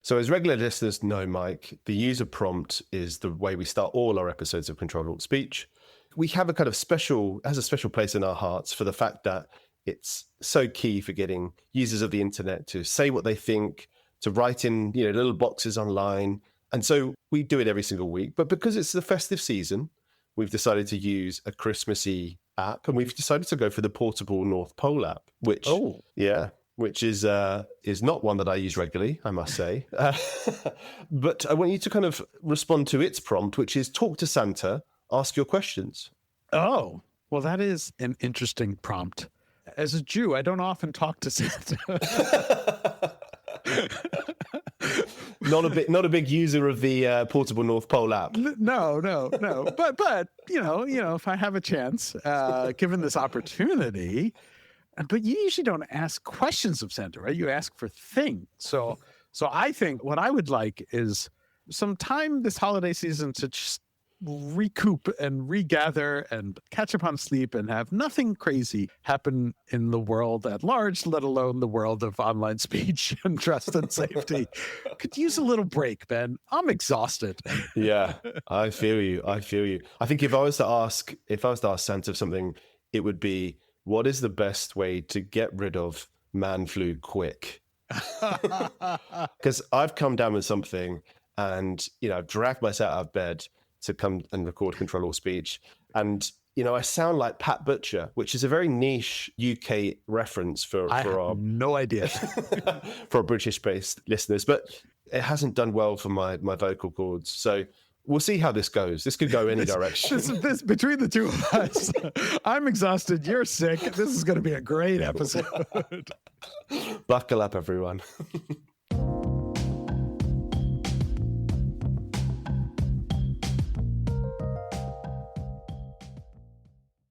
So as regular listeners know, Mike, the user prompt is the way we start all our episodes of Ctrl-Alt-Speech. We have a kind of has a special place in our hearts for the fact that it's so key for getting users of the internet to say what they think, to write in, little boxes online. And so we do it every single week. But because it's the festive season, we've decided to use a Christmassy app, and we've decided to go for the portable North Pole app, which is not one that I use regularly, I must say. But I want you to kind of respond to its prompt, which is talk to Santa, ask your questions. Oh, well, that is an interesting prompt. As a Jew, I don't often talk to Santa. Not a big user of the portable North Pole app. No. But if I have a chance, given this opportunity. But you usually don't ask questions of Santa, right? You ask for things. So I think what I would like is some time this holiday season to just recoup and regather and catch up on sleep and have nothing crazy happen in the world at large, let alone the world of online speech and trust and safety. Could use a little break, Ben. I'm exhausted. Yeah, I feel you. I think if I was to ask Santa something, it would be, what is the best way to get rid of man flu quick? Because I've come down with something and, I've dragged myself out of bed to come and record Ctrl-Alt-Speech. And, I sound like Pat Butcher, which is a very niche UK reference for our no idea for our British-based listeners, but it hasn't done well for my vocal cords. So we'll see how this goes. This could go any direction. This between the two of us, I'm exhausted. You're sick. This is going to be a great episode. Buckle up, everyone.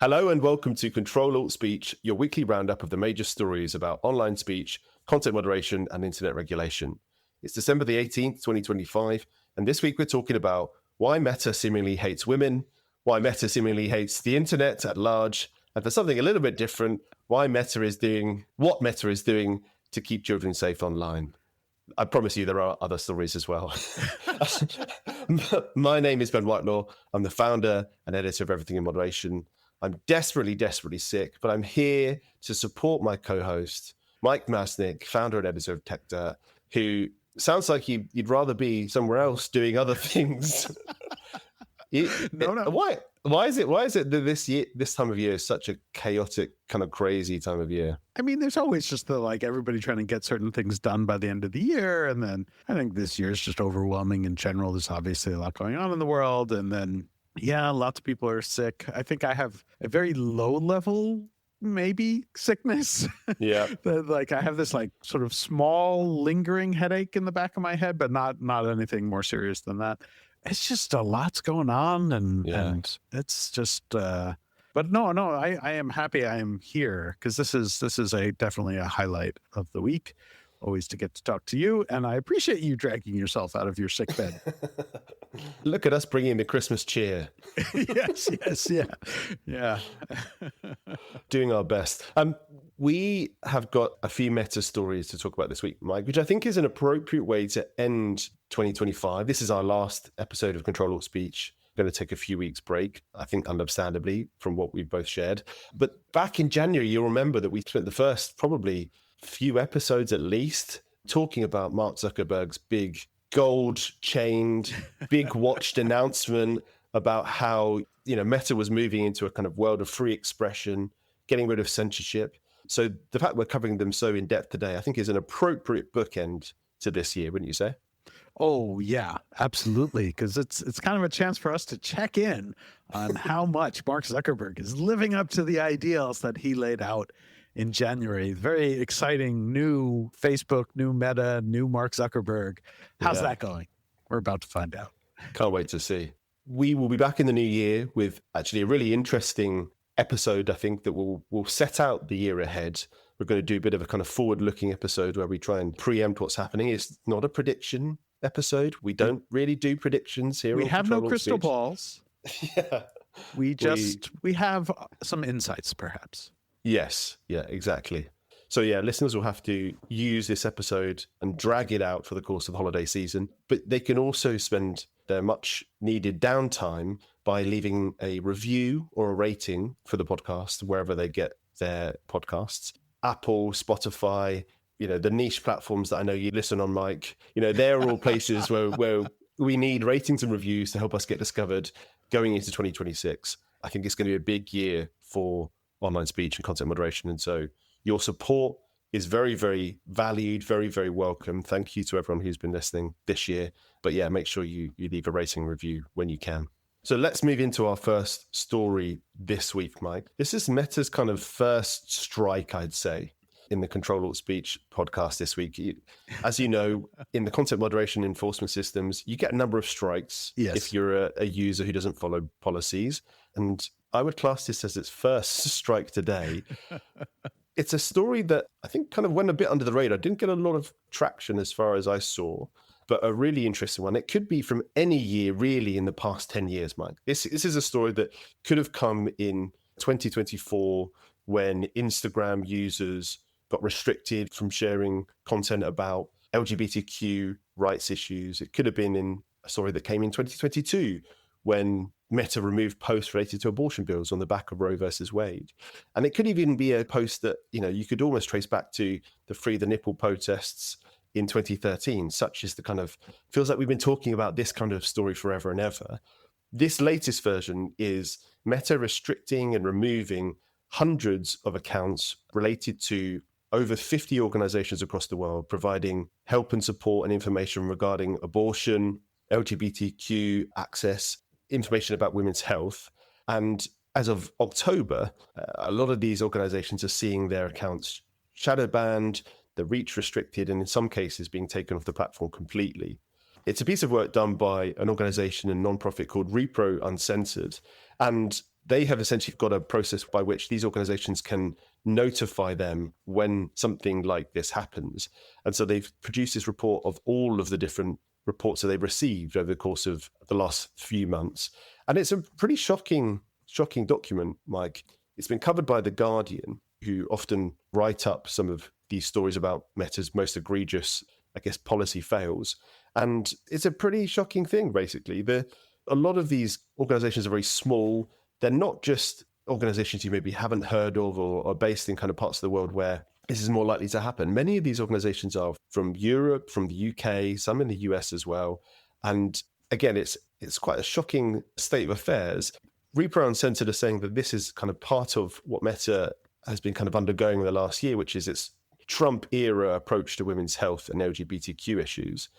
Hello and welcome to Ctrl-Alt-Speech, your weekly roundup of the major stories about online speech, content moderation, and internet regulation. It's December the 18th, 2025, and this week we're talking about why Meta seemingly hates women, why Meta seemingly hates the internet at large, and for something a little bit different, what Meta is doing to keep children safe online. I promise you there are other stories as well. My name is Ben Whitelaw. I'm the founder and editor of Everything in Moderation. I'm desperately, desperately sick, but I'm here to support my co-host, Mike Masnick, founder and editor of Tech Dirt, who sounds like you'd rather be somewhere else doing other things. No. Why is it that this time of year is such a chaotic, kind of crazy time of year? I mean, there's always just everybody trying to get certain things done by the end of the year. And then I think this year is just overwhelming in general. There's obviously a lot going on in the world. And then, lots of people are sick. I think I have a very low level, maybe, sickness. Yeah. I have this sort of small lingering headache in the back of my head, but not anything more serious than that. It's just a lot's going on and it's just, but no, I am happy I am here because this is definitely a highlight of the week. Always to get to talk to you, and I appreciate you dragging yourself out of your sick bed. Look at us bringing the Christmas cheer. Yes, yeah. Doing our best. We have got a few meta stories to talk about this week, Mike, which I think is an appropriate way to end 2025. This is our last episode of Ctrl-Alt-Speech. We're going to take a few weeks break, I think understandably, from what we've both shared. But back in January, you'll remember that we spent the first probably few episodes at least talking about Mark Zuckerberg's big gold-chained, big watched announcement about how, Meta was moving into a kind of world of free expression, getting rid of censorship. So the fact we're covering them so in depth today, I think is an appropriate bookend to this year, wouldn't you say? Oh, yeah, absolutely. Because it's kind of a chance for us to check in on how much Mark Zuckerberg is living up to the ideals that he laid out in January. Very exciting new Facebook, new Meta, new Mark Zuckerberg. How's that going? We're about to find out. Can't wait to see. We will be back in the new year with actually a really interesting episode, I think, that will set out the year ahead. We're going to do a bit of a kind of forward-looking episode where we try and preempt what's happening. It's not a prediction episode. We don't really do predictions here. We have no crystal balls. Yeah. We have some insights, perhaps. Yes. Yeah, exactly. So yeah, listeners will have to use this episode and drag it out for the course of the holiday season, but they can also spend their much needed downtime by leaving a review or a rating for the podcast wherever they get their podcasts. Apple, Spotify, the niche platforms that I know you listen on, Mike, they're all places where we need ratings and reviews to help us get discovered going into 2026. I think it's going to be a big year for online speech and content moderation. And so your support is very, very valued, very, very welcome. Thank you to everyone who's been listening this year. But yeah, make sure you leave a rating review when you can. So let's move into our first story this week, Mike. This is Meta's kind of first strike, I'd say, in the Ctrl-Alt-Speech podcast this week. As you know, in the content moderation enforcement systems, you get a number of strikes if you're a user who doesn't follow policies. And I would class this as its first strike today. It's a story that I think kind of went a bit under the radar. Didn't get a lot of traction as far as I saw, but a really interesting one. It could be from any year really in the past 10 years, Mike. This is a story that could have come in 2024 when Instagram users got restricted from sharing content about LGBTQ rights issues. It could have been in a story that came in 2022 when Meta removed posts related to abortion bills on the back of Roe versus Wade. And it could even be a post that, you could almost trace back to the Free the Nipple protests in 2013, such as the kind of, feels like we've been talking about this kind of story forever and ever. This latest version is Meta restricting and removing hundreds of accounts related to over 50 organizations across the world, providing help and support and information regarding abortion, LGBTQ access, information about women's health. And as of October, a lot of these organizations are seeing their accounts shadow banned, the reach restricted, and in some cases being taken off the platform completely. It's a piece of work done by an organization and nonprofit called Repro Uncensored. And they have essentially got a process by which these organizations can notify them when something like this happens. And so they've produced this report of all of the different reports that they've received over the course of the last few months. And it's a pretty shocking document, Mike. It's been covered by The Guardian, who often write up some of these stories about Meta's most egregious, policy fails. And it's a pretty shocking thing, basically. A lot of these organizations are very small. They're not just organizations you maybe haven't heard of or are based in kind of parts of the world where this is more likely to happen. Many of these organizations are from Europe, from the UK, some in the US as well. And again, it's quite a shocking state of affairs. Repro Uncensored are saying that this is kind of part of what Meta has been kind of undergoing in the last year, which is its Trump-era approach to women's health and LGBTQ issues.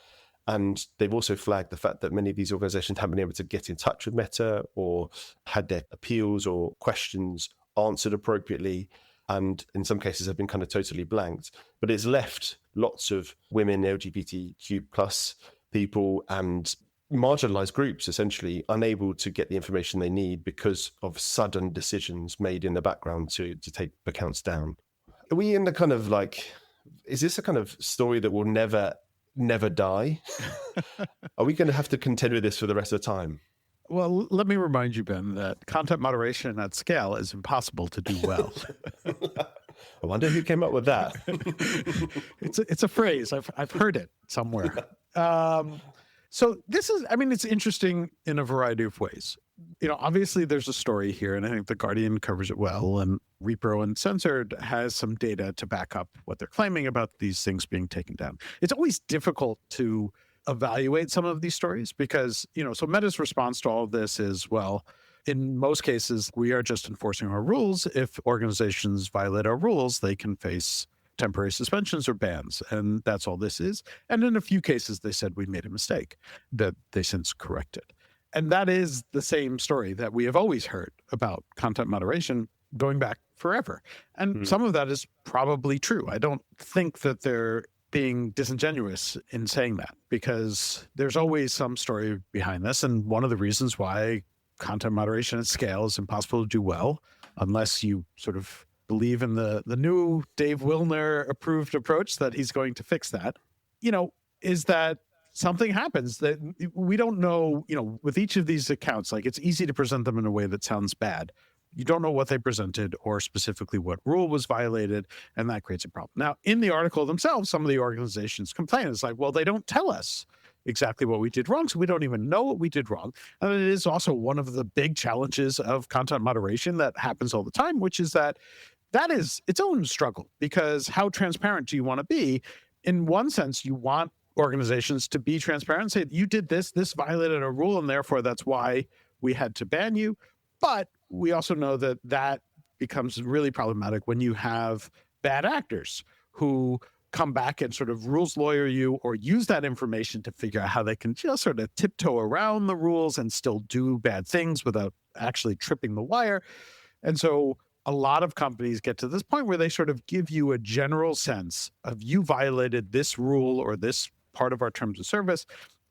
And they've also flagged the fact that many of these organizations haven't been able to get in touch with Meta or had their appeals or questions answered appropriately, and in some cases have been kind of totally blanked. But it's left lots of women, LGBTQ plus people and marginalized groups essentially unable to get the information they need because of sudden decisions made in the background to take accounts down. Are we in the kind of is this a kind of story that will never die? Are we going to have to contend with this for the rest of the time? Well, let me remind you, Ben, that content moderation at scale is impossible to do well. I wonder who came up with that. It's a phrase. I've heard it somewhere. So this is, it's interesting in a variety of ways. Obviously there's a story here, and I think The Guardian covers it well, and Repro Uncensored has some data to back up what they're claiming about these things being taken down. It's always difficult to evaluate some of these stories because, so Meta's response to all of this is, well, in most cases, we are just enforcing our rules. If organizations violate our rules, they can face temporary suspensions or bans, and that's all this is. And in a few cases, they said we made a mistake that they since corrected. And that is the same story that we have always heard about content moderation going back forever. And some of that is probably true. I don't think that they're being disingenuous in saying that, because there's always some story behind this. And one of the reasons why content moderation at scale is impossible to do well, unless you sort of believe in the new Dave Wilner approved approach that he's going to fix that, is that something happens that we don't know, with each of these accounts. Like, it's easy to present them in a way that sounds bad. you don't know what they presented or specifically what rule was violated, and that creates a problem. Now, in the article themselves, some of the organizations complain. It's like, well, they don't tell us exactly what we did wrong, so we don't even know what we did wrong. And it is also one of the big challenges of content moderation that happens all the time, which is that is its own struggle, because how transparent do you want to be? In one sense, you want organizations to be transparent and say, you did this violated a rule, and therefore that's why we had to ban you. But we also know that becomes really problematic when you have bad actors who come back and sort of rules lawyer you or use that information to figure out how they can just sort of tiptoe around the rules and still do bad things without actually tripping the wire. And so a lot of companies get to this point where they sort of give you a general sense of, you violated this rule or this part of our terms of service,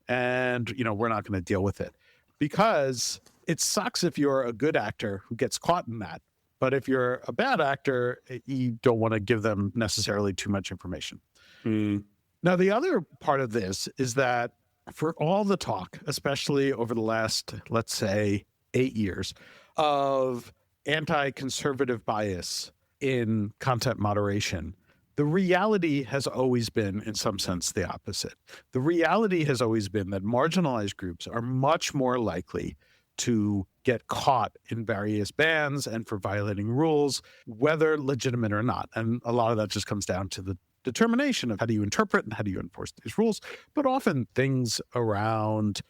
and we're not going to deal with it. Because it sucks if you're a good actor who gets caught in that. But if you're a bad actor, you don't want to give them necessarily too much information. Now, the other part of this is that for all the talk, especially over the last, let's say, 8 years, of anti-conservative bias in content moderation, the reality has always been, in some sense, the opposite. The reality has always been that marginalized groups are much more likely to get caught in various bans and for violating rules, whether legitimate or not. And a lot of that just comes down to the determination of how do you interpret and how do you enforce these rules, but often things around,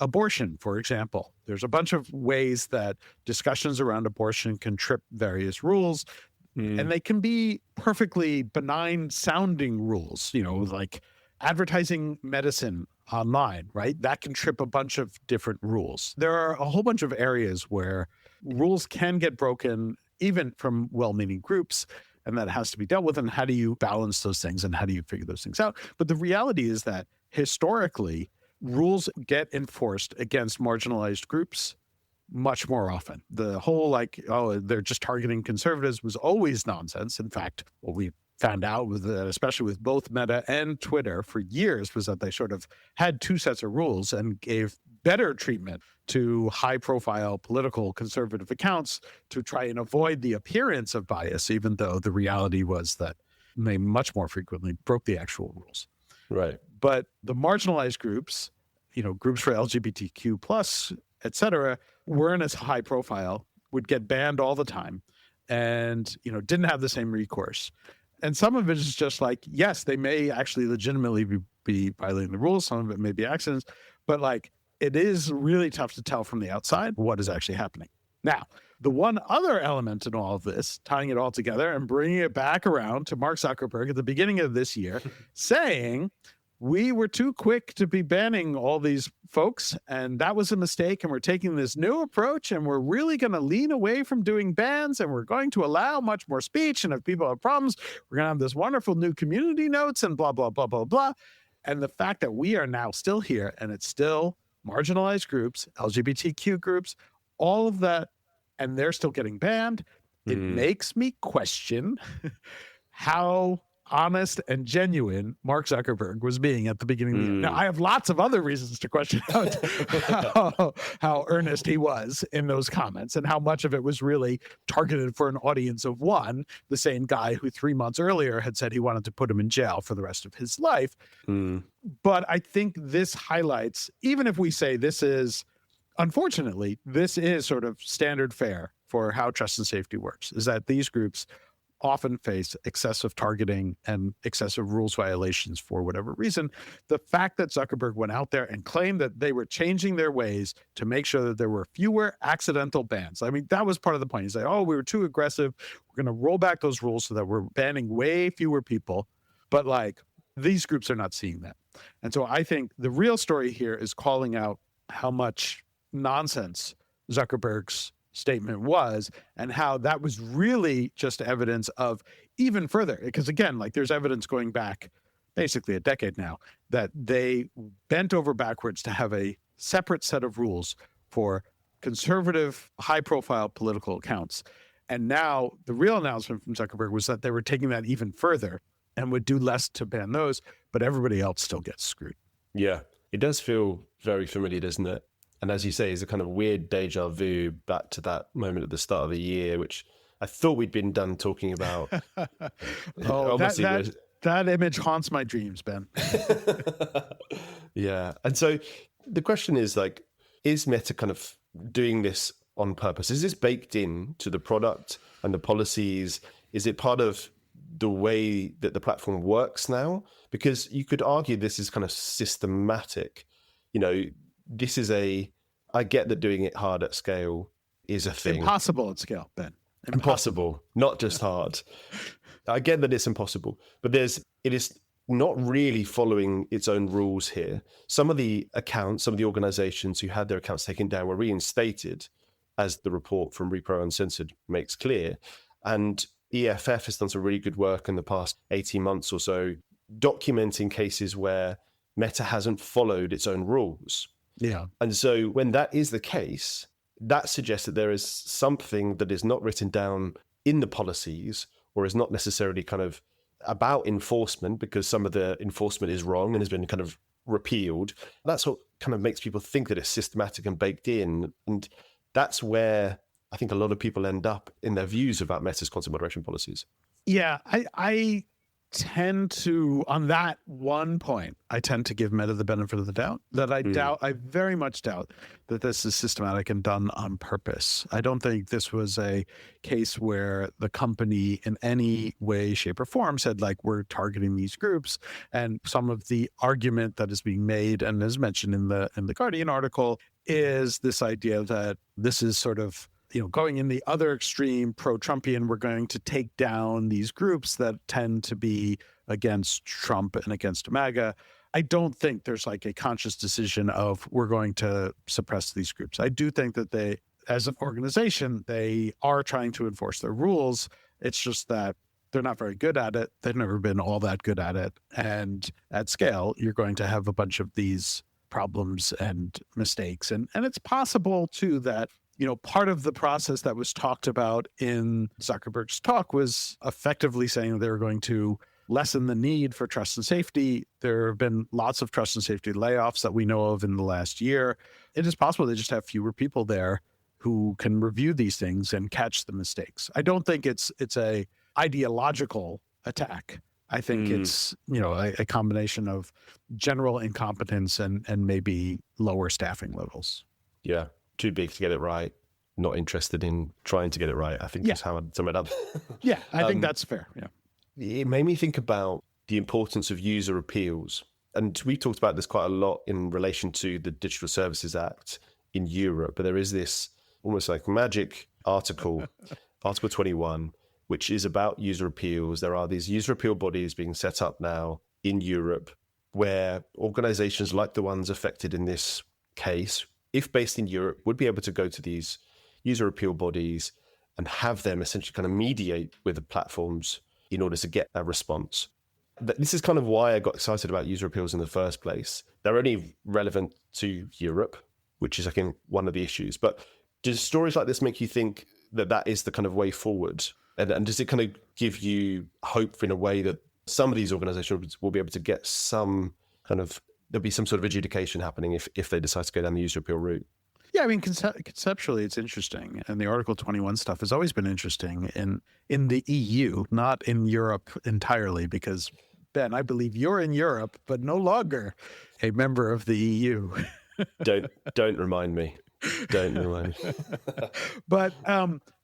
abortion, for example. There's a bunch of ways that discussions around abortion can trip various rules. And they can be perfectly benign sounding rules, like advertising medicine online, right? That can trip a bunch of different rules. There are a whole bunch of areas where rules can get broken, even from well-meaning groups, and that has to be dealt with. And how do you balance those things and how do you figure those things out? But the reality is that historically, rules get enforced against marginalized groups much more often. The whole they're just targeting conservatives was always nonsense. In fact, what we found out was that, especially with both Meta and Twitter for years, was that they sort of had two sets of rules and gave better treatment to high-profile political conservative accounts to try and avoid the appearance of bias, even though the reality was that they much more frequently broke the actual rules. Right. But the marginalized groups, groups for LGBTQ plus, et cetera, weren't as high profile, would get banned all the time, and, didn't have the same recourse. And some of it is just like, yes, they may actually legitimately be violating the rules. Some of it may be accidents, but it is really tough to tell from the outside what is actually happening. Now, the one other element in all of this, tying it all together and bringing it back around to Mark Zuckerberg at the beginning of this year, saying, we were too quick to be banning all these folks, and that was a mistake, and we're taking this new approach, and we're really going to lean away from doing bans, and we're going to allow much more speech, and if people have problems, we're going to have this wonderful new community notes and blah, blah, blah, blah, blah. And the fact that we are now still here, and it's still marginalized groups, LGBTQ groups, all of that, and they're still getting banned, it makes me question how honest and genuine Mark Zuckerberg was being at the beginning of the year. Now, I have lots of other reasons to question how earnest he was in those comments and how much of it was really targeted for an audience of one, the same guy who 3 months earlier had said he wanted to put him in jail for the rest of his life. But I think this highlights, even if we say this is, unfortunately, this is sort of standard fare for how trust and safety works, is that these groups often face excessive targeting and excessive rules violations for whatever reason. The fact that Zuckerberg went out there and claimed that they were changing their ways to make sure that there were fewer accidental bans. I mean, that was part of the point. He's like, we were too aggressive. We're going to roll back those rules so that we're banning way fewer people. But these groups are not seeing that. And so I think the real story here is calling out how much nonsense Zuckerberg's statement was, and how that was really just evidence of even further, because again, there's evidence going back basically a decade now that they bent over backwards to have a separate set of rules for conservative, high-profile political accounts. And now the real announcement from Zuckerberg was that they were taking that even further and would do less to ban those, but everybody else still gets screwed. Yeah, it does feel very familiar, doesn't it? And as you say, it's a kind of weird deja vu back to that moment at the start of the year, which I thought we'd been done talking about. That image haunts my dreams, Ben. Yeah. And so the question is like, is Meta kind of doing this on purpose? Is this baked in to the product and the policies? Is it part of the way that the platform works now? Because you could argue this is kind of systematic. This is I get that doing it hard at scale is a thing. Impossible at scale, Ben. Impossible, not just hard. I get that it's impossible, but it is not really following its own rules here. Some of the accounts, some of the organizations who had their accounts taken down were reinstated, as the report from Repro Uncensored makes clear. And EFF has done some really good work in the past 18 months or so, documenting cases where Meta hasn't followed its own rules. Yeah. And so when that is the case, that suggests that there is something that is not written down in the policies, or is not necessarily kind of about enforcement, because some of the enforcement is wrong and has been kind of repealed. That's what kind of makes people think that it's systematic and baked in. And that's where I think a lot of people end up in their views about Meta's content moderation policies. Yeah, I tend to, on that one point, I tend to give Meta the benefit of the doubt. That I very much doubt that this is systematic and done on purpose. I don't think this was a case where the company in any way, shape, or form said, like, we're targeting these groups. And some of the argument that is being made, and is mentioned in the Guardian article, is this idea that this is sort of, going in the other extreme, pro-Trumpian, we're going to take down these groups that tend to be against Trump and against MAGA. I don't think there's like a conscious decision of we're going to suppress these groups. I do think that they, as an organization, they are trying to enforce their rules. It's just that they're not very good at it. They've never been all that good at it. And at scale, you're going to have a bunch of these problems and mistakes. And it's possible, too, that part of the process that was talked about in Zuckerberg's talk was effectively saying they were going to lessen the need for trust and safety. There have been lots of trust and safety layoffs that we know of in the last year. It is possible they just have fewer people there who can review these things and catch the mistakes. I don't think it's a ideological attack. I think it's, a combination of general incompetence and maybe lower staffing levels. Yeah. Too big to get it right, not interested in trying to get it right, I think is how I'd sum it up. Yeah, I think that's fair. Yeah. It made me think about the importance of user appeals. And we talked about this quite a lot in relation to the Digital Services Act in Europe. But there is this almost like magic article, Article 21, which is about user appeals. There are these user appeal bodies being set up now in Europe where organizations like the ones affected in this case, if based in Europe, would be able to go to these user appeal bodies and have them essentially kind of mediate with the platforms in order to get a response. This is kind of why I got excited about user appeals in the first place. They're only relevant to Europe, which is, I think, one of the issues. But does stories like this make you think that that is the kind of way forward? And does it kind of give you hope in a way that some of these organizations will be able to get some kind of, there'll be some sort of adjudication happening if they decide to go down the user appeal route? Yeah, I mean, conceptually, it's interesting. And the Article 21 stuff has always been interesting in the EU, not in Europe entirely, because, Ben, I believe you're in Europe, but no longer a member of the EU. Don't remind me. Don't remind me. But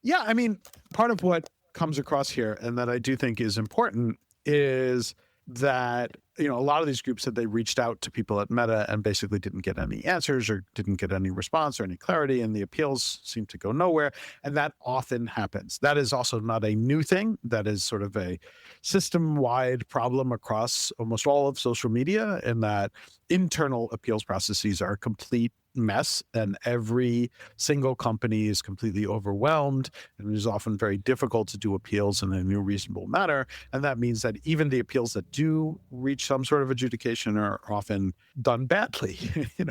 yeah, I mean, part of what comes across here and that I do think is important is that, a lot of these groups said they reached out to people at Meta and basically didn't get any answers or didn't get any response or any clarity, and the appeals seemed to go nowhere. And that often happens. That is also not a new thing. That is sort of a system-wide problem across almost all of social media, in that internal appeals processes are a complete mess, and every single company is completely overwhelmed, and it is often very difficult to do appeals in a reasonable manner. And that means that even the appeals that do reach some sort of adjudication are often done badly.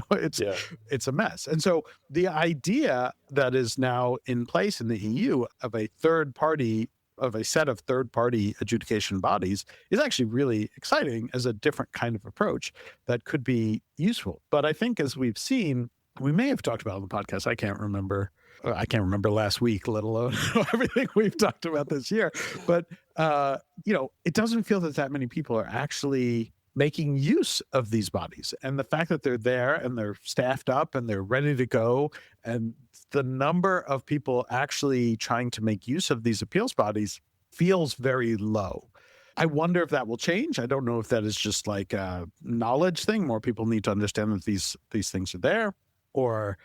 It's a mess. And so the idea that is now in place in the EU of a set of third-party adjudication bodies is actually really exciting as a different kind of approach that could be useful. But I think, as we've seen, we may have talked about on the podcast. I can't remember. I can't remember last week, let alone everything we've talked about this year. But, it doesn't feel that many people are actually making use of these bodies. And the fact that they're there and they're staffed up and they're ready to go, and the number of people actually trying to make use of these appeals bodies feels very low. I wonder if that will change. I don't know if that is just like a knowledge thing. More people need to understand that these things are there, or,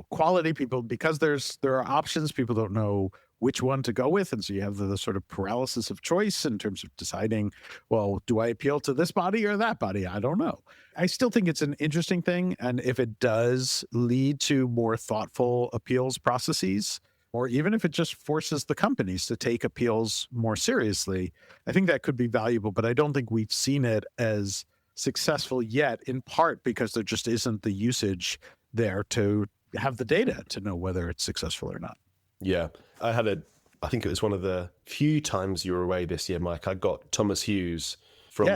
quality people, because there are options. People don't know which one to go with. And so you have the sort of paralysis of choice in terms of deciding, well, do I appeal to this body or that body? I don't know. I still think it's an interesting thing. And if it does lead to more thoughtful appeals processes, or even if it just forces the companies to take appeals more seriously, I think that could be valuable. But I don't think we've seen it as successful yet, in part because there just isn't the usage there to have the data to know whether it's successful or not. Yeah. I think it was one of the few times you were away this year, Mike. I got Thomas Hughes from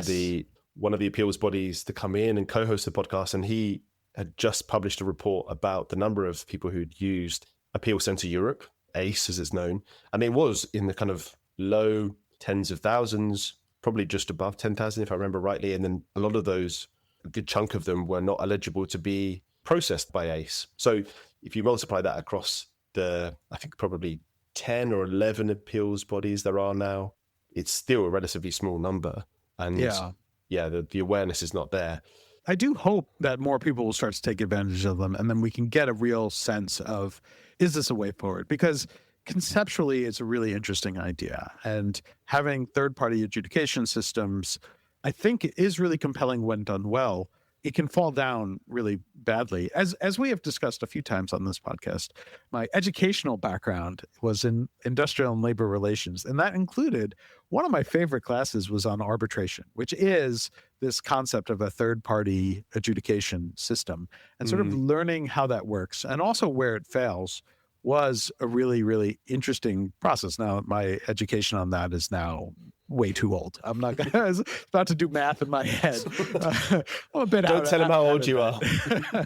one of the appeals bodies to come in and co-host the podcast. And he had just published a report about the number of people who'd used Appeal Center Europe, ACE as it's known. And it was in the kind of low tens of thousands, probably just above 10,000 if I remember rightly. And then a lot of those, a good chunk of them were not eligible to be processed by ACE. So if you multiply that across I think probably 10 or 11 appeals bodies there are now, it's still a relatively small number. And the awareness is not there. I do hope that more people will start to take advantage of them, and then we can get a real sense of, is this a way forward? Because conceptually, it's a really interesting idea. And having third-party adjudication systems, I think, is really compelling when done well. It can fall down really badly. As we have discussed a few times on this podcast, my educational background was in industrial and labor relations, and that included one of my favorite classes was on arbitration, which is this concept of a third-party adjudication system, and sort of learning how that works and also where it fails was a really, really interesting process. Now, my education on that is now way too old. I'm not going to, I was about to do math in my head. I'm a bit Don't tell him how old you are.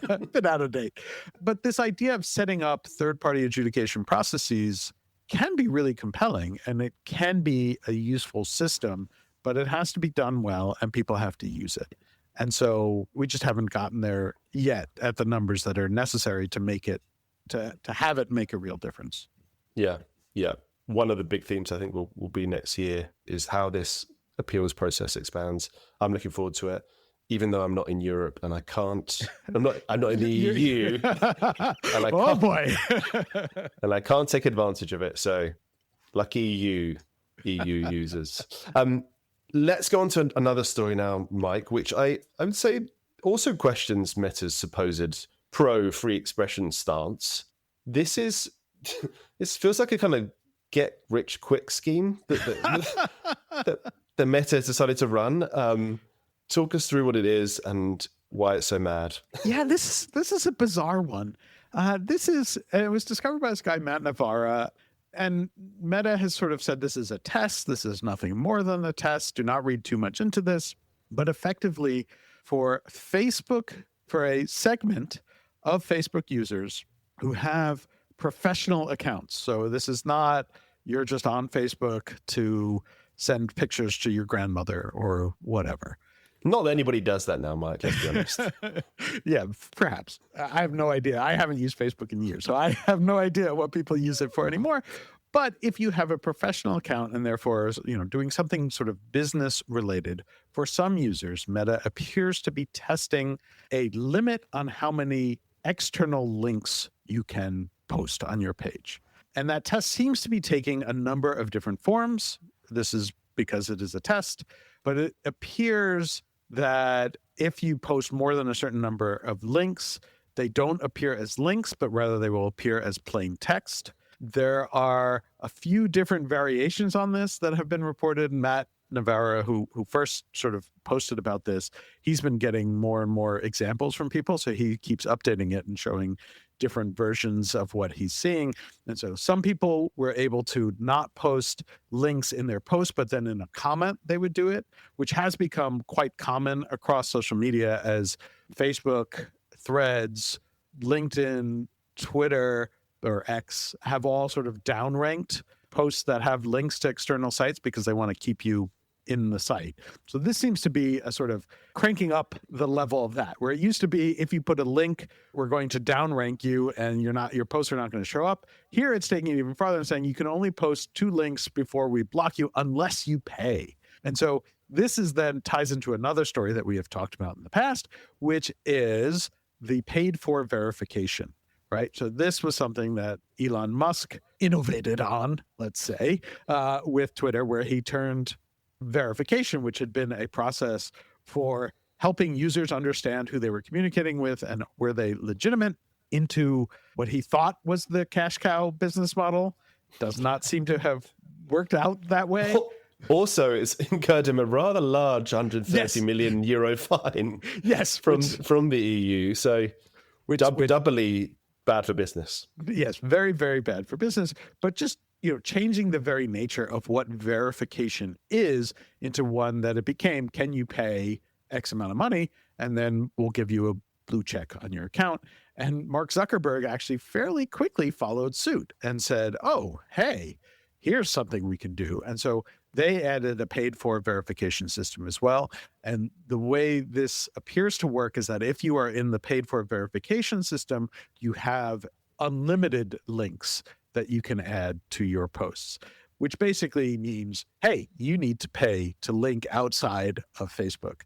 A bit out of date. But this idea of setting up third-party adjudication processes can be really compelling, and it can be a useful system, but it has to be done well and people have to use it. And so we just haven't gotten there yet at the numbers that are necessary to make it, to have it make a real difference. Yeah. One of the big themes I think will be next year is how this appeals process expands. I'm looking forward to it, even though I'm not in Europe and I'm not in the EU. And boy. And I can't take advantage of it. So lucky you, EU users. Let's go on to another story now, Mike, which I would say also questions Meta's supposed pro-free expression stance. This feels like a kind of get-rich-quick scheme that Meta has decided to run. Talk us through what it is and why it's so mad. Yeah, this is a bizarre one. It was discovered by this guy, Matt Navarra, and Meta has sort of said this is a test. This is nothing more than a test. Do not read too much into this. But effectively, for Facebook, for a segment of Facebook users who have professional accounts. So this is not you're just on Facebook to send pictures to your grandmother or whatever. Not that anybody does that now, Mike, let's be honest. Yeah, perhaps. I have no idea. I haven't used Facebook in years, so I have no idea what people use it for anymore. But if you have a professional account and therefore, doing something sort of business related, for some users, Meta appears to be testing a limit on how many external links you can post on your page. And that test seems to be taking a number of different forms. This is because it is a test, but it appears that if you post more than a certain number of links, they don't appear as links, but rather they will appear as plain text. There are a few different variations on this that have been reported. Matt Navarra, who first sort of posted about this, he's been getting more and more examples from people. So he keeps updating it and showing different versions of what he's seeing. And so some people were able to not post links in their post, but then in a comment, they would do it, which has become quite common across social media as Facebook, Threads, LinkedIn, Twitter, or X have all sort of downranked posts that have links to external sites because they want to keep you in the site. So this seems to be a sort of cranking up the level of that, where it used to be if you put a link, we're going to downrank you and your posts are not going to show up. Here it's taking it even farther and saying you can only post 2 links before we block you unless you pay. And so this is then ties into another story that we have talked about in the past, which is the paid for verification. Right. So this was something that Elon Musk innovated on, let's say, with Twitter, where he turned verification, which had been a process for helping users understand who they were communicating with and were they legitimate, into what he thought was the cash cow business model. Does not seem to have worked out that way. Also, it's incurred him a rather large 130 million euro fine. Yes, from the EU. So doubly bad for business. Yes, very, very bad for business. But just, changing the very nature of what verification is into one that it became, can you pay X amount of money? And then we'll give you a blue check on your account. And Mark Zuckerberg actually fairly quickly followed suit and said, oh, hey, here's something we can do. And so they added a paid for verification system as well. And the way this appears to work is that if you are in the paid for verification system, you have unlimited links that you can add to your posts, which basically means, hey, you need to pay to link outside of Facebook,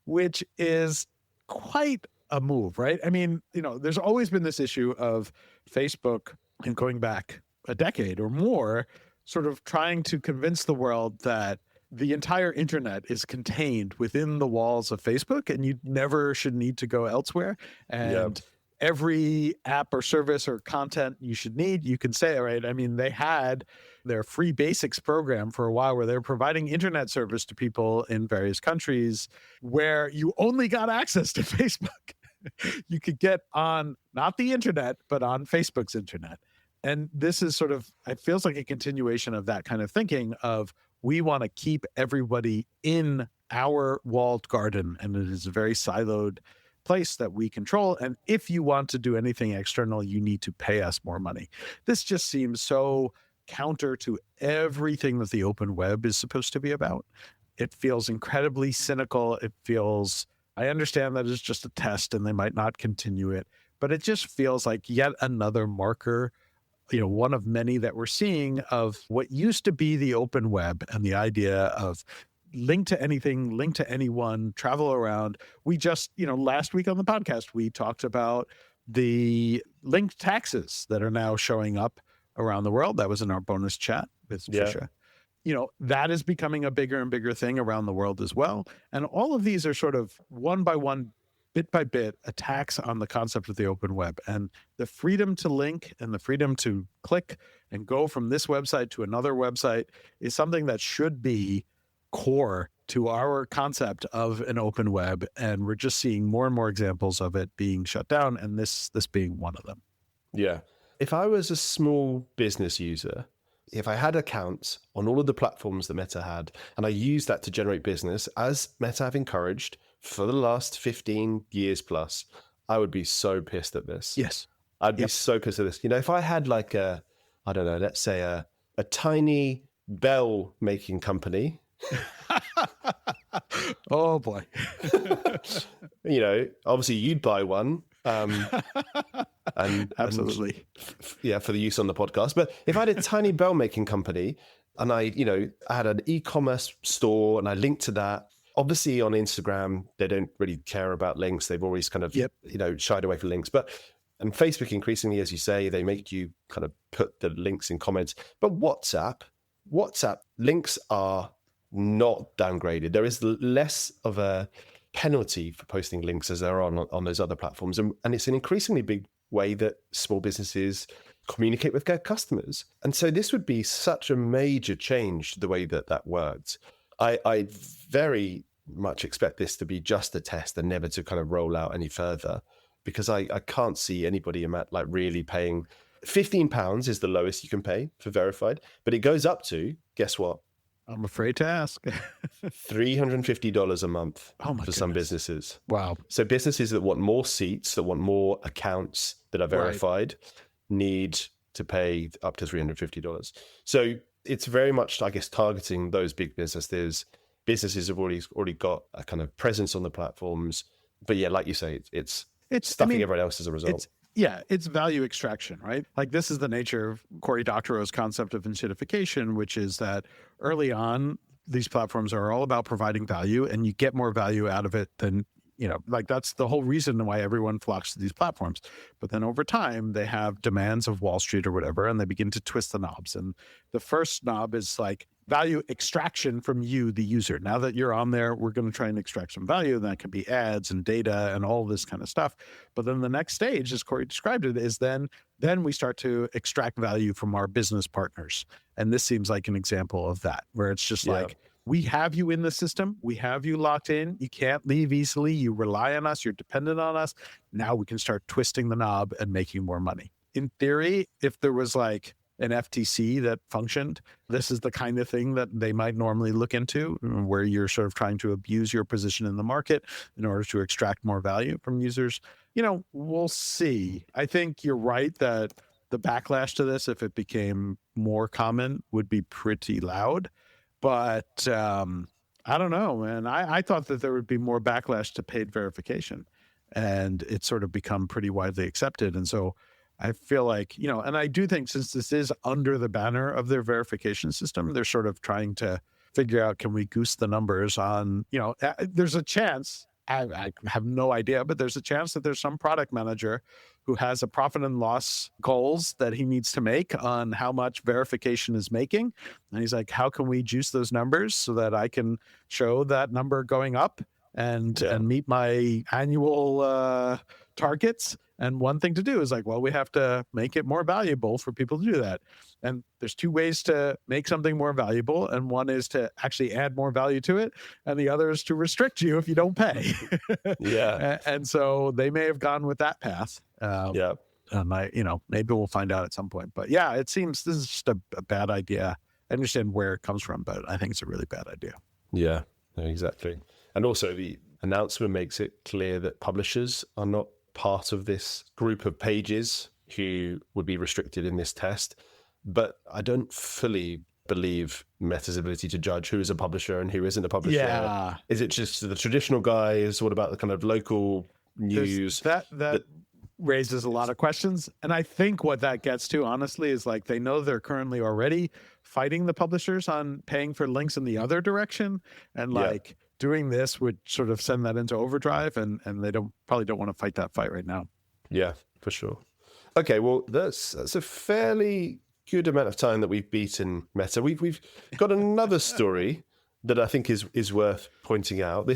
which is quite a move, right? I mean, there's always been this issue of Facebook, and going back a decade or more, sort of trying to convince the world that the entire internet is contained within the walls of Facebook and you never should need to go elsewhere. And every app or service or content you should need, you can say, all right, I mean, they had their free basics program for a while where they're providing internet service to people in various countries where you only got access to Facebook. You could get on not the internet, but on Facebook's internet. And this is sort of, it feels like a continuation of that kind of thinking of we want to keep everybody in our walled garden. And it is a very siloed place that we control. And if you want to do anything external, you need to pay us more money. This just seems so counter to everything that the open web is supposed to be about. It feels incredibly cynical. It feels, I understand that it's just a test and they might not continue it, but it just feels like yet another marker, one of many that we're seeing of what used to be the open web and the idea of link to anything, link to anyone, travel around. We just, last week on the podcast, we talked about the linked taxes that are now showing up around the world. That was in our bonus chat with Trisha. That is becoming a bigger and bigger thing around the world as well. And all of these are sort of one by one, bit by bit, attacks on the concept of the open web. And the freedom to link and the freedom to click and go from this website to another website is something that should be core to our concept of an open web. And we're just seeing more and more examples of it being shut down, and this being one of them. Yeah. If I was a small business user, if I had accounts on all of the platforms that Meta had, and I used that to generate business, as Meta have encouraged for the last 15 years plus, I would be so pissed at this. Yes. I'd be so pissed at this. If I had like let's say a tiny bell making company. Oh boy. Obviously you'd buy one. And absolutely. For the use on the podcast. But if I had a tiny bell making company and I had an e-commerce store and I linked to that, obviously on Instagram, they don't really care about links. They've always kind of, shied away from links. And Facebook increasingly, as you say, they make you kind of put the links in comments. But WhatsApp links are not downgraded. There is less of a penalty for posting links as there are on those other platforms. And it's an increasingly big way that small businesses communicate with their customers. And so this would be such a major change to the way that works. I very much expect this to be just a test and never to kind of roll out any further, because I can't see anybody like really paying. £15 is the lowest you can pay for verified, but it goes up to, guess what? I'm afraid to ask. $350 a month Oh my for some goodness. businesses. Wow. So businesses that want more seats, that want more accounts that are Right. verified, need to pay up to $350. So it's very much, I guess, targeting those big businesses. Businesses have already got a kind of presence on the platforms. But yeah, like you say, it's stuffing everyone else as a result. It's value extraction, right? Like this is the nature of Cory Doctorow's concept of incentivization, which is that early on, these platforms are all about providing value, and you get more value out of it than, like that's the whole reason why everyone flocks to these platforms. But then over time, they have demands of Wall Street or whatever, and they begin to twist the knobs. And the first knob is like value extraction from you, the user. Now that you're on there, we're going to try and extract some value. And that can be ads and data and all this kind of stuff. But then the next stage, as Cory described it, is then we start to extract value from our business partners. And this seems like an example of that, where it's just like, we have you in the system. We have you locked in. You can't leave easily. You rely on us. You're dependent on us. Now we can start twisting the knob and making more money. In theory, if there was like an FTC that functioned, this is the kind of thing that they might normally look into, where you're sort of trying to abuse your position in the market in order to extract more value from users. We'll see. I think you're right that the backlash to this, if it became more common, would be pretty loud. But I don't know, man. I thought that there would be more backlash to paid verification, and it's sort of become pretty widely accepted. And so I feel like, and I do think since this is under the banner of their verification system, they're sort of trying to figure out, can we goose the numbers on, there's a chance, I have no idea, but there's a chance that there's some product manager who has a profit and loss goals that he needs to make on how much verification is making. And he's like, how can we juice those numbers so that I can show that number going up and meet my annual targets? And one thing to do is like, well, we have to make it more valuable for people to do that. And there's two ways to make something more valuable. And one is to actually add more value to it. And the other is to restrict you if you don't pay. And so they may have gone with that path. And maybe we'll find out at some point. But yeah, it seems this is just a bad idea. I understand where it comes from, but I think it's a really bad idea. Yeah, exactly. And also the announcement makes it clear that publishers are not part of this group of pages who would be restricted in this test. But I don't fully believe Meta's ability to judge who is a publisher and who isn't a publisher. Yeah. Is it just the traditional guys? What about the kind of local news? That raises a lot of questions. And I think what that gets to, honestly, is like they know they're currently already fighting the publishers on paying for links in the other direction. And doing this would sort of send that into overdrive, and they probably don't want to fight that fight right now. Yeah, for sure. Okay, well, that's a fairly good amount of time that we've beaten Meta. We've got another story that I think is worth pointing out.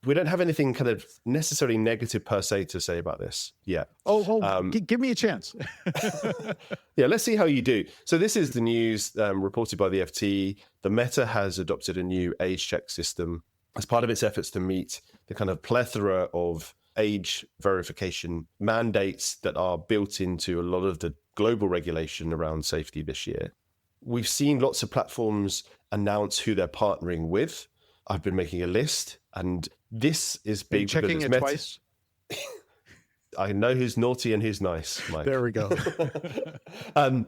We don't have anything kind of necessarily negative per se to say about this yet. Give me a chance. Yeah, let's see how you do. So this is the news reported by the FT. The Meta has adopted a new age check system as part of its efforts to meet the kind of plethora of age verification mandates that are built into a lot of the global regulation around safety this year. We've seen lots of platforms announce who they're partnering with. I've been making a list, and this is big. Are you checking it twice? I know who's naughty and who's nice, Mike. There we go. And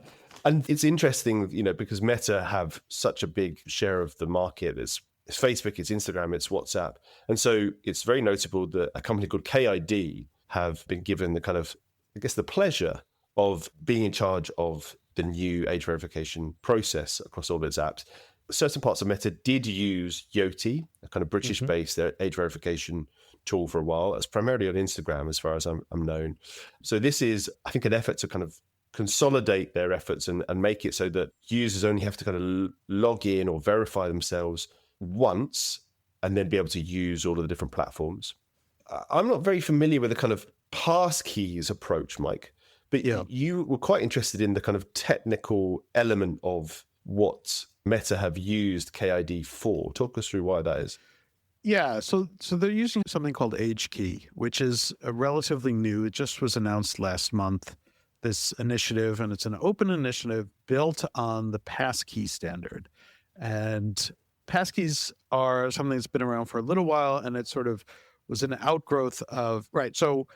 it's interesting, because Meta have such a big share of the market. It's Facebook, it's Instagram, it's WhatsApp. And so it's very notable that a company called KID have been given the kind of, I guess, the pleasure of being in charge of the new age verification process across all of its apps. Certain parts of Meta did use Yoti, a kind of British-based age verification tool for a while. It's primarily on Instagram, as far as I'm known. So this is, I think, an effort to kind of consolidate their efforts and make it so that users only have to kind of log in or verify themselves once and then be able to use all of the different platforms. I'm not very familiar with the kind of passkeys approach, Mike, but you were quite interested in the kind of technical element of what Meta have used KID for. Talk us through why that is. Yeah, so they're using something called Age Key, which is relatively new. It just was announced last month, this initiative, and it's an open initiative built on the passkey standard. And passkeys are something that's been around for a little while, and it sort of was an outgrowth of, right, so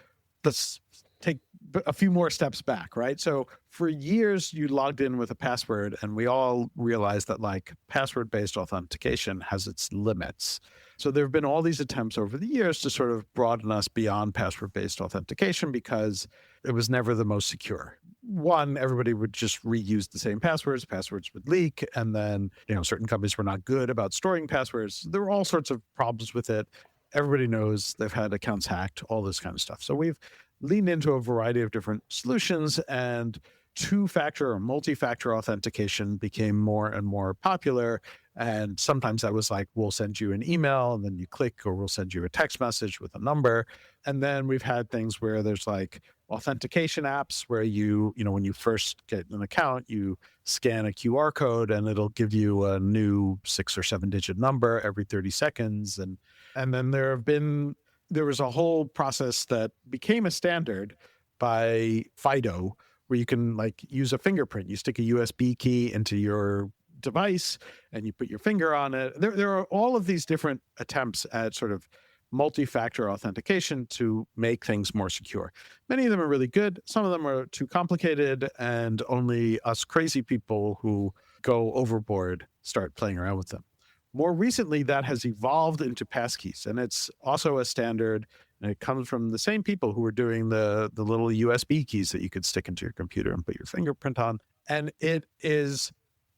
let's take a few more steps back, right? So for years, you logged in with a password, and we all realized that like password-based authentication has its limits. So there have been all these attempts over the years to sort of broaden us beyond password-based authentication because it was never the most secure. One, everybody would just reuse the same passwords would leak, and then, certain companies were not good about storing passwords. There were all sorts of problems with it. Everybody knows they've had accounts hacked, all this kind of stuff. So we've leaned into a variety of different solutions, and two-factor or multi-factor authentication became more and more popular. And sometimes that was like, we'll send you an email and then you click, or we'll send you a text message with a number. And then we've had things where there's like authentication apps where when you first get an account, you scan a QR code and it'll give you a new 6 or 7 digit number every 30 seconds. And then there was a whole process that became a standard by FIDO, where you can like use a fingerprint. You stick a USB key into your device and you put your finger on it. There are all of these different attempts at sort of multi-factor authentication to make things more secure. Many of them are really good. Some of them are too complicated, and only us crazy people who go overboard start playing around with them. More recently, that has evolved into passkeys, and it's also a standard, and it comes from the same people who were doing the little USB keys that you could stick into your computer and put your fingerprint on. And it is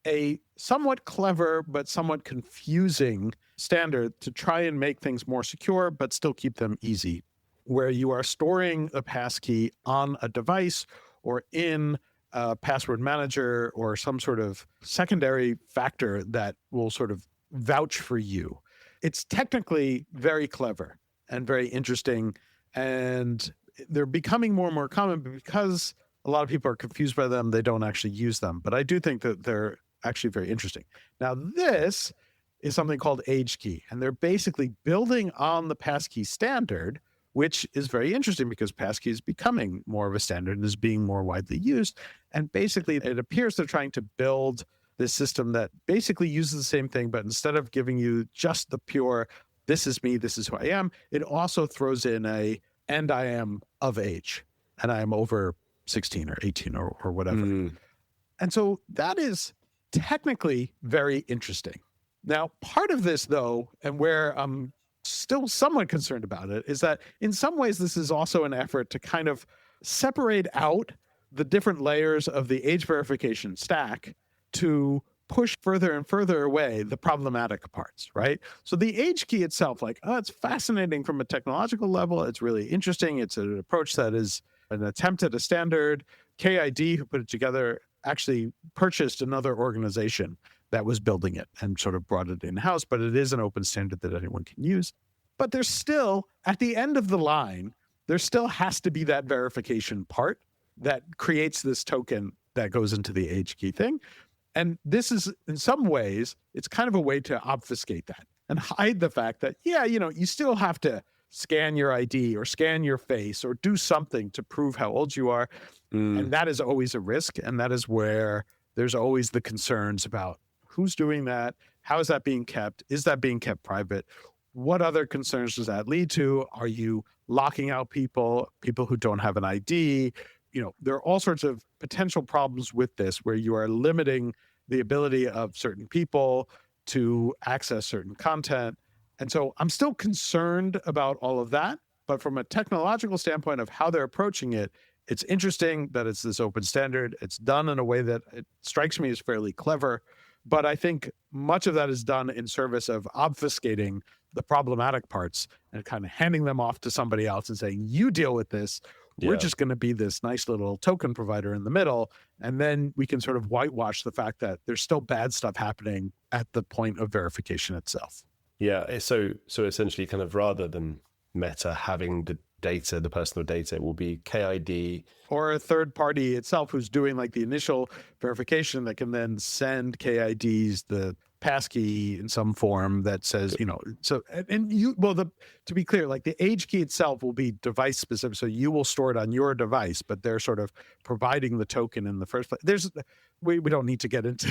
a somewhat clever but somewhat confusing standard to try and make things more secure but still keep them easy, where you are storing a passkey on a device or in a password manager or some sort of secondary factor that will sort of vouch for you. It's technically very clever and very interesting, and they're becoming more and more common because a lot of people are confused by them. They don't actually use them, but I do think that they're actually very interesting. Now, this is something called AgeKey, and they're basically building on the passkey standard, which is very interesting because passkey is becoming more of a standard and is being more widely used. And basically, it appears they're trying to build this system that basically uses the same thing, but instead of giving you just the pure, this is me, this is who I am, it also throws in and I am of age, and I am over 16 or 18 or whatever. And so that is technically very interesting. Now, part of this, though, and where I'm still somewhat concerned about it, is that in some ways this is also an effort to kind of separate out the different layers of the age verification stack to push further and further away the problematic parts, right? So the age key itself, it's fascinating from a technological level. It's really interesting. It's an approach that is an attempt at a standard. KID, who put it together, actually purchased another organization that was building it and sort of brought it in-house, but it is an open standard that anyone can use. But there's still, at the end of the line, there still has to be that verification part that creates this token that goes into the age key thing. And this is, in some ways, it's kind of a way to obfuscate that and hide the fact that, you still have to scan your ID or scan your face or do something to prove how old you are. And that is always a risk. And that is where there's always the concerns about who's doing that? How is that being kept? Is that being kept private? What other concerns does that lead to? Are you locking out people who don't have an ID? There are all sorts of potential problems with this where you are limiting the ability of certain people to access certain content. And so I'm still concerned about all of that. But from a technological standpoint of how they're approaching it, it's interesting that it's this open standard. It's done in a way that it strikes me as fairly clever. But I think much of that is done in service of obfuscating the problematic parts and kind of handing them off to somebody else and saying, you deal with this. We're just going to be this nice little token provider in the middle. And then we can sort of whitewash the fact that there's still bad stuff happening at the point of verification itself. Yeah. So essentially, kind of rather than Meta having the data, the personal data, it will be KID. Or a third party itself who's doing like the initial verification that can then send KIDs, the passkey in some form that says, so, to be clear, like the age key itself will be device specific. So you will store it on your device, but they're sort of providing the token in the first place. We don't need to get into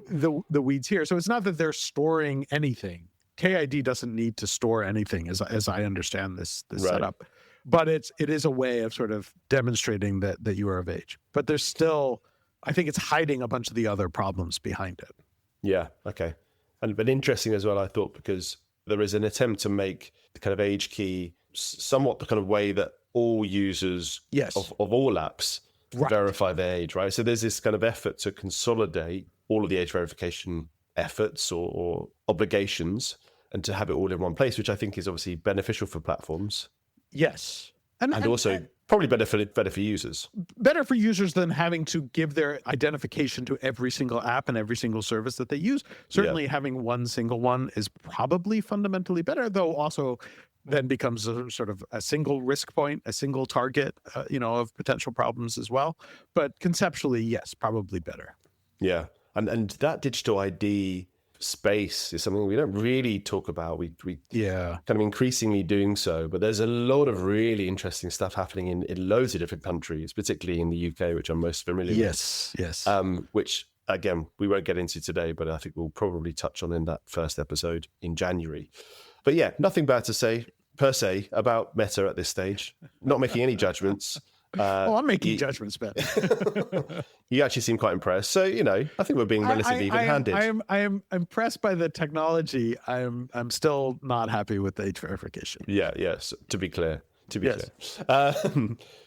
the weeds here. So it's not that they're storing anything. KID doesn't need to store anything as I understand this Right. setup, but it is a way of sort of demonstrating that you are of age, but there's still, I think it's hiding a bunch of the other problems behind it. Yeah. Okay. But interesting as well, I thought, because there is an attempt to make the kind of age key somewhat the kind of way that all users of all apps verify their age, right? So there's this kind of effort to consolidate all of the age verification efforts or obligations and to have it all in one place, which I think is obviously beneficial for platforms. Yes. And also probably better for users. Better for users than having to give their identification to every single app and every single service that they use. Certainly having one single one is probably fundamentally better, though also then becomes a sort of a single risk point, a single target, of potential problems as well. But conceptually, yes, probably better. Yeah. And that digital ID space is something we don't really talk about. We kind of increasingly doing so, but there's a lot of really interesting stuff happening in loads of different countries, particularly in the UK, which I'm most familiar with. Yes. Which again, we won't get into today, but I think we'll probably touch on in that first episode in January. But yeah, nothing bad to say per se about Meta at this stage. Not making any judgments. I'm making judgments, Ben. You actually seem quite impressed. So, I think we're being relatively even-handed. I am impressed by the technology. I'm still not happy with the age verification. Yes. To be clear.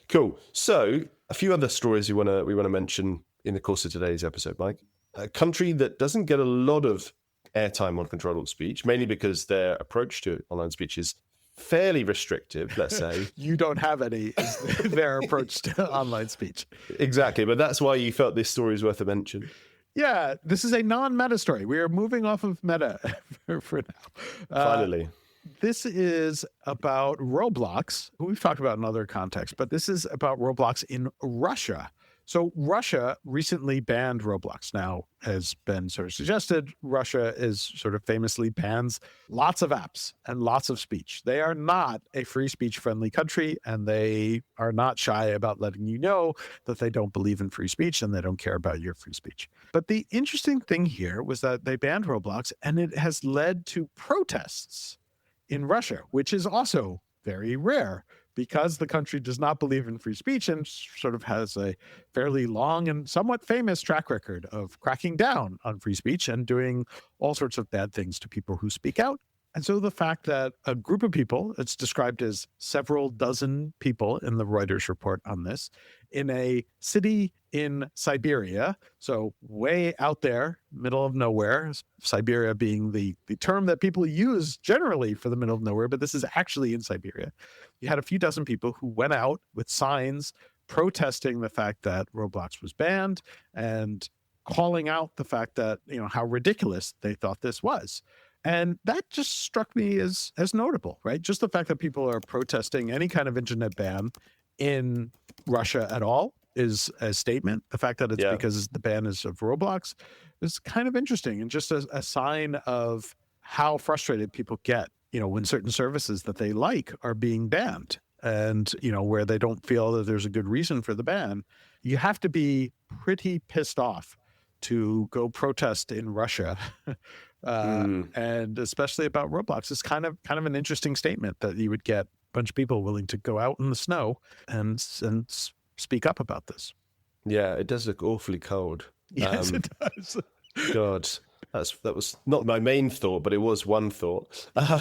Cool. So, a few other stories we want to mention in the course of today's episode, Mike. A country that doesn't get a lot of airtime on Ctrl-Alt-Speech, mainly because their approach to online speech is fairly restrictive, let's say. You don't have any, is their approach to online speech. Exactly, but that's why you felt this story is worth a mention. Yeah, this is a non-meta story. We are moving off of meta for now. Finally. This is about Roblox, who we've talked about in other contexts, but this is about Roblox in Russia. So Russia recently banned Roblox. Now, has been sort of suggested, Russia is sort of famously bans lots of apps and lots of speech. They are not a free speech friendly country, and they are not shy about letting you know that they don't believe in free speech and they don't care about your free speech. But the interesting thing here was that they banned Roblox, and it has led to protests in Russia, which is also very rare, because the country does not believe in free speech and sort of has a fairly long and somewhat famous track record of cracking down on free speech and doing all sorts of bad things to people who speak out. And so the fact that a group of people, it's described as several dozen people in the Reuters report on this, in a city in Siberia, so way out there, middle of nowhere, Siberia being the term that people use generally for the middle of nowhere, but this is actually in Siberia. You had a few dozen people who went out with signs protesting the fact that Roblox was banned and calling out the fact that, how ridiculous they thought this was. And that just struck me as notable, right? Just the fact that people are protesting any kind of internet ban in Russia at all is a statement. The fact that it's because the ban is of Roblox is kind of interesting, and just a sign of how frustrated people get, when certain services that they like are being banned, and, where they don't feel that there's a good reason for the ban. You have to be pretty pissed off to go protest in Russia. And especially about Roblox, it's kind of an interesting statement that you would get a bunch of people willing to go out in the snow and speak up about this. Yeah, it does look awfully cold. Yes, it does. God, that was not my main thought, but it was one thought. Are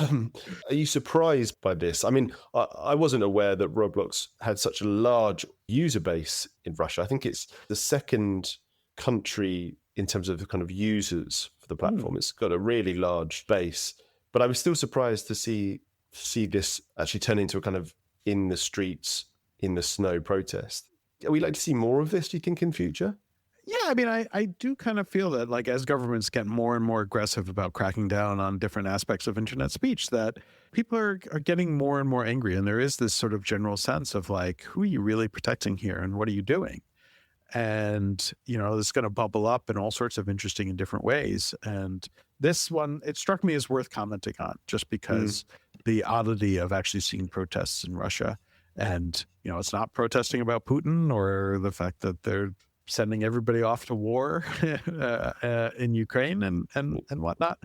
you surprised by this? I mean, I wasn't aware that Roblox had such a large user base in Russia. I think it's the second country in terms of the kind of users for the platform. It's got a really large base, but I was still surprised to see this actually turn into a kind of in the streets, in the snow protest. Are we like to see more of this, do you think, in future? Yeah, I mean, I do kind of feel that, like, as governments get more and more aggressive about cracking down on different aspects of internet speech, that people are getting more and more angry. And there is this sort of general sense of, like, who are you really protecting here and what are you doing? And, it's going to bubble up in all sorts of interesting and different ways. And this one, it struck me as worth commenting on just because the oddity of actually seeing protests in Russia. And, it's not protesting about Putin or the fact that they're sending everybody off to war in Ukraine and whatnot,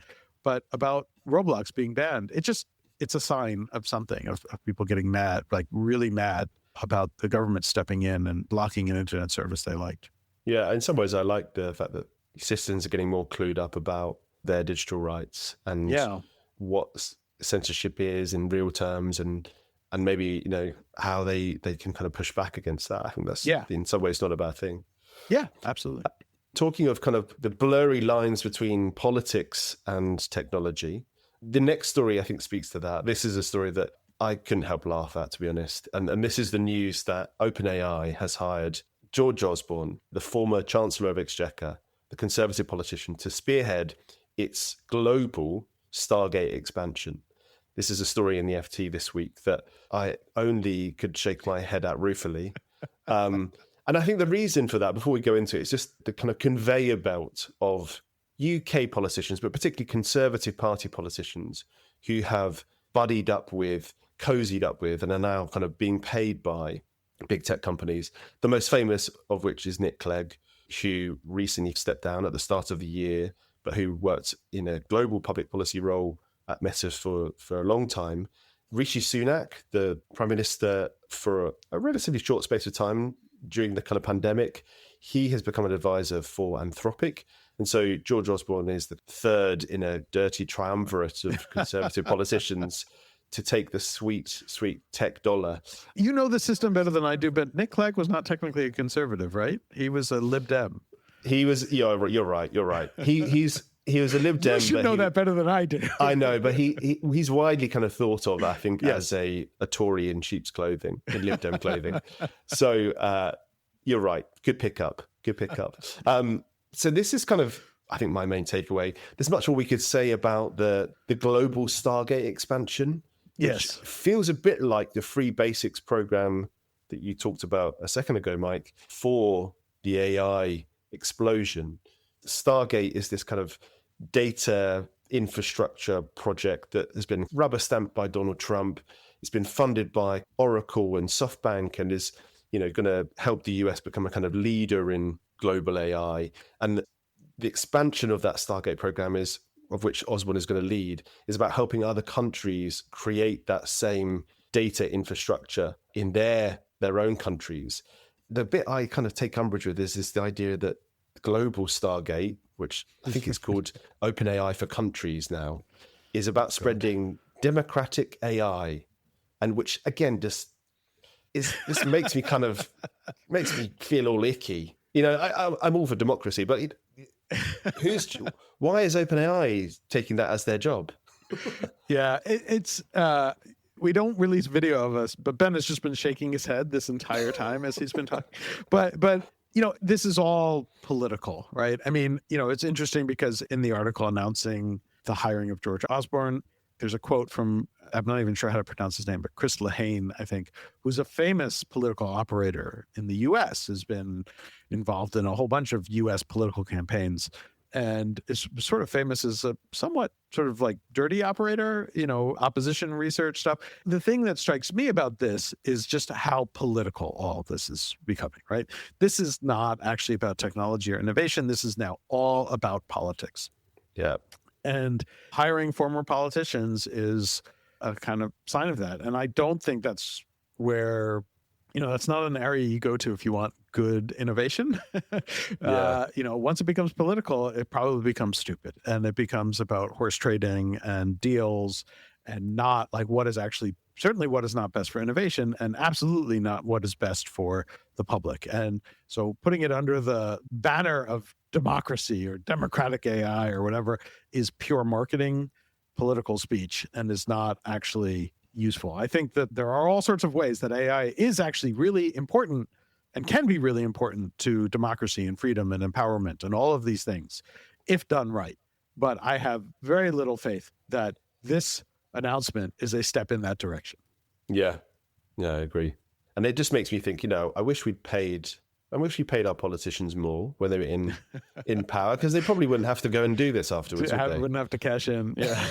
but about Roblox being banned. It's a sign of something, of people getting mad, like really mad about the government stepping in and blocking an internet service they liked. Yeah, in some ways, I like the fact that citizens are getting more clued up about their digital rights and what censorship is in real terms, and maybe how they can kind of push back against that. I think that's in some ways not a bad thing. Yeah, absolutely. Talking of kind of the blurry lines between politics and technology, the next story I think speaks to that. This is a story that I couldn't help laugh at, to be honest. And this is the news that OpenAI has hired George Osborne, the former Chancellor of Exchequer, the Conservative politician, to spearhead its global Stargate expansion. This is a story in the FT this week that I only could shake my head at ruefully. And I think the reason for that, before we go into it, is just the kind of conveyor belt of UK politicians, but particularly Conservative Party politicians who have buddied up with, cozied up with, and are now kind of being paid by big tech companies. The most famous of which is Nick Clegg, who recently stepped down at the start of the year, but who worked in a global public policy role at Meta for a long time. Rishi Sunak, the Prime Minister, for a relatively short space of time during the kind of pandemic, he has become an advisor for Anthropic. And so George Osborne is the third in a dirty triumvirate of Conservative politicians to take the sweet, sweet tech dollar. You know the system better than I do, but Nick Clegg was not technically a conservative, right? He was a Lib Dem. He was, you're right. He was a Lib Dem. You should know that better than I do. I know, but he's widely kind of thought of, I think, as a Tory in sheep's clothing, in Lib Dem clothing. So you're right. Good pickup. So this is kind of, I think, my main takeaway. There's much more we could say about the global Stargate expansion. Yes. Which feels a bit like the Free Basics program that you talked about a second ago, Mike, for the AI explosion. Stargate is this kind of data infrastructure project that has been rubber stamped by Donald Trump. It's been funded by Oracle and SoftBank and is, going to help the US become a kind of leader in global AI. And the expansion of that Stargate program of which Osborne is going to lead, is about helping other countries create that same data infrastructure in their own countries. The bit I kind of take umbrage with is the idea that global Stargate, which I think is called OpenAI for countries now, is about spreading democratic AI, and which again this makes me feel all icky. I'm all for democracy, but why is OpenAI taking that as their job? Yeah, it's we don't release video of us, but Ben has just been shaking his head this entire time as he's been talking. But this is all political, right? I mean, it's interesting because in the article announcing the hiring of George Osborne, there's a quote from, I'm not even sure how to pronounce his name, but Chris Lehane, I think, who's a famous political operator in the U.S., has been involved in a whole bunch of U.S. political campaigns, and is sort of famous as a somewhat sort of like dirty operator, opposition research stuff. The thing that strikes me about this is just how political all this is becoming, right? This is not actually about technology or innovation. This is now all about politics. Yeah. And hiring former politicians is a kind of sign of that. And I don't think that's where, that's not an area you go to if you want good innovation. Once it becomes political, it probably becomes stupid. And it becomes about horse trading and deals and not like certainly what is not best for innovation, and absolutely not what is best for the public. And so putting it under the banner of democracy or democratic AI or whatever is pure marketing, political speech, and is not actually useful. I think that there are all sorts of ways that AI is actually really important and can be really important to democracy and freedom and empowerment and all of these things if done right. But I have very little faith that this announcement is a step in that direction. Yeah, I agree. And it just makes me think, I wish we'd paid I wish we paid our politicians more when they were in power, because they probably wouldn't have to go and do this afterwards, would they? Wouldn't have to cash in. Yeah.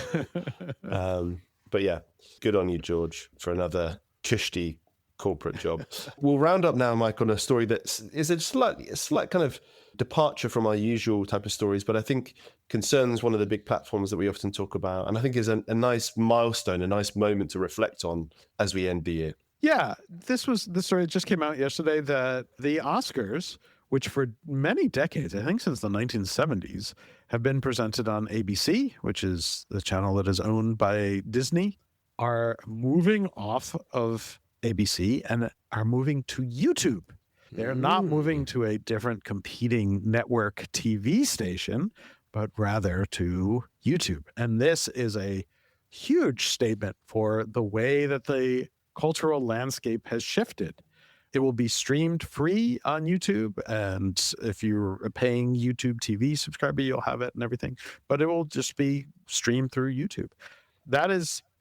But yeah, good on you, George, for another cushy corporate job. We'll round up now, Mike, on a story that is a slight kind of departure from our usual type of stories, but I think concerns one of the big platforms that we often talk about, and I think is a nice milestone, a nice moment to reflect on as we end the year. Yeah, the story that just came out yesterday, that the Oscars, which for many decades, I think since the 1970s, have been presented on ABC, which is the channel that is owned by Disney, are moving off of ABC and are moving to YouTube. They're not moving to a different competing network TV station, but rather to YouTube. And this is a huge statement for the way that the cultural landscape has shifted. It will be streamed free on YouTube, and if you're a paying YouTube TV subscriber, you'll have it and everything, but it will just be streamed through YouTube.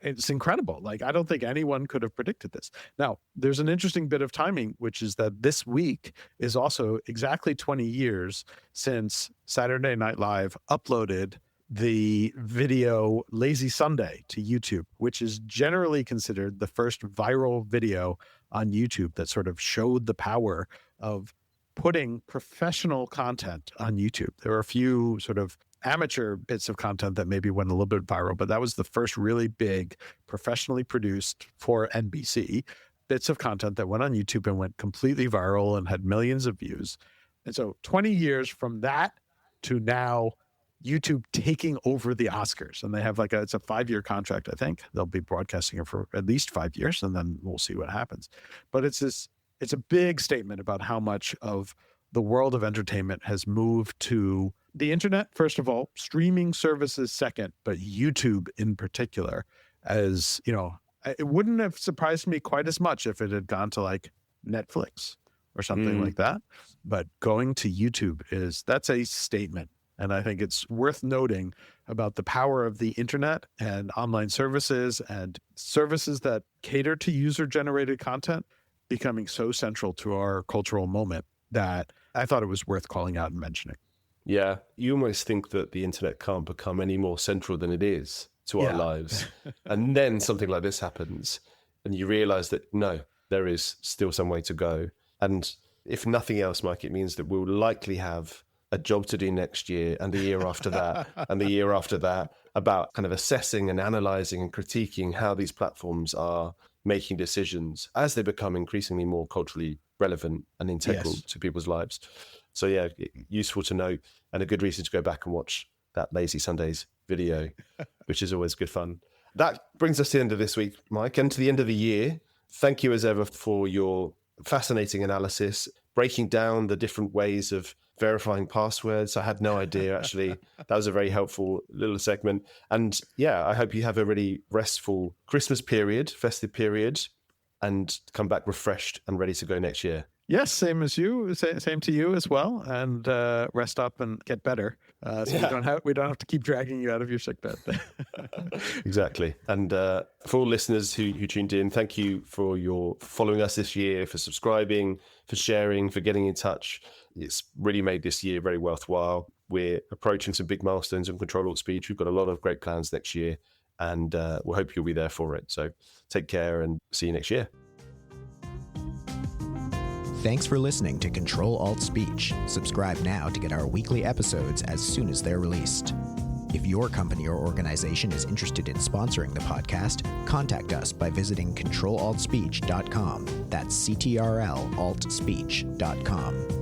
It's incredible. Like, I don't think anyone could have predicted this. Now, there's an interesting bit of timing, which is that this week is also exactly 20 years since Saturday Night Live uploaded the video Lazy Sunday to YouTube, which is generally considered the first viral video on YouTube that sort of showed the power of putting professional content on YouTube. There were a few sort of amateur bits of content that maybe went a little bit viral, but that was the first really big, professionally produced for NBC bits of content that went on YouTube and went completely viral and had millions of views. And so 20 years from that to now, YouTube taking over the Oscars, and they have it's a 5-year contract. I think they'll be broadcasting it for at least 5 years, and then we'll see what happens. But it's a big statement about how much of the world of entertainment has moved to the internet, first of all, streaming services second, but YouTube in particular. As you know, it wouldn't have surprised me quite as much if it had gone to like Netflix or something like that. But going to YouTube that's a statement. And I think it's worth noting about the power of the internet and online services and services that cater to user-generated content becoming so central to our cultural moment that I thought it was worth calling out and mentioning. Yeah, you almost think that the internet can't become any more central than it is to our lives. And then something like this happens and you realize that, no, there is still some way to go. And if nothing else, Mike, it means that we'll likely have a job to do next year and the year after that and the year after that about kind of assessing and analyzing and critiquing how these platforms are making decisions as they become increasingly more culturally relevant and integral to people's lives. So yeah, useful to know and a good reason to go back and watch that Lazy Sundays video, which is always good fun. That brings us to the end of this week, Mike, and to the end of the year. Thank you as ever for your fascinating analysis, breaking down the different ways of verifying passwords. I had no idea, actually. That was a very helpful little segment. And yeah, I hope you have a really restful Christmas period, festive period, and come back refreshed and ready to go next year. Yes, same as you. Same to you as well. And rest up and get better. We don't have to keep dragging you out of your sickbed. Exactly. And for all listeners who tuned in, thank you for your following us this year, for subscribing, for sharing, for getting in touch. It's really made this year very worthwhile. We're approaching some big milestones on Ctrl-Alt-Speech. We've got a lot of great plans next year, and we'll hope you'll be there for it. So take care and see you next year. Thanks for listening to Ctrl-Alt-Speech. Subscribe now to get our weekly episodes as soon as they're released. If your company or organization is interested in sponsoring the podcast, contact us by visiting Ctrl-Alt-Speech.com. That's Ctrl-Alt-Speech.com.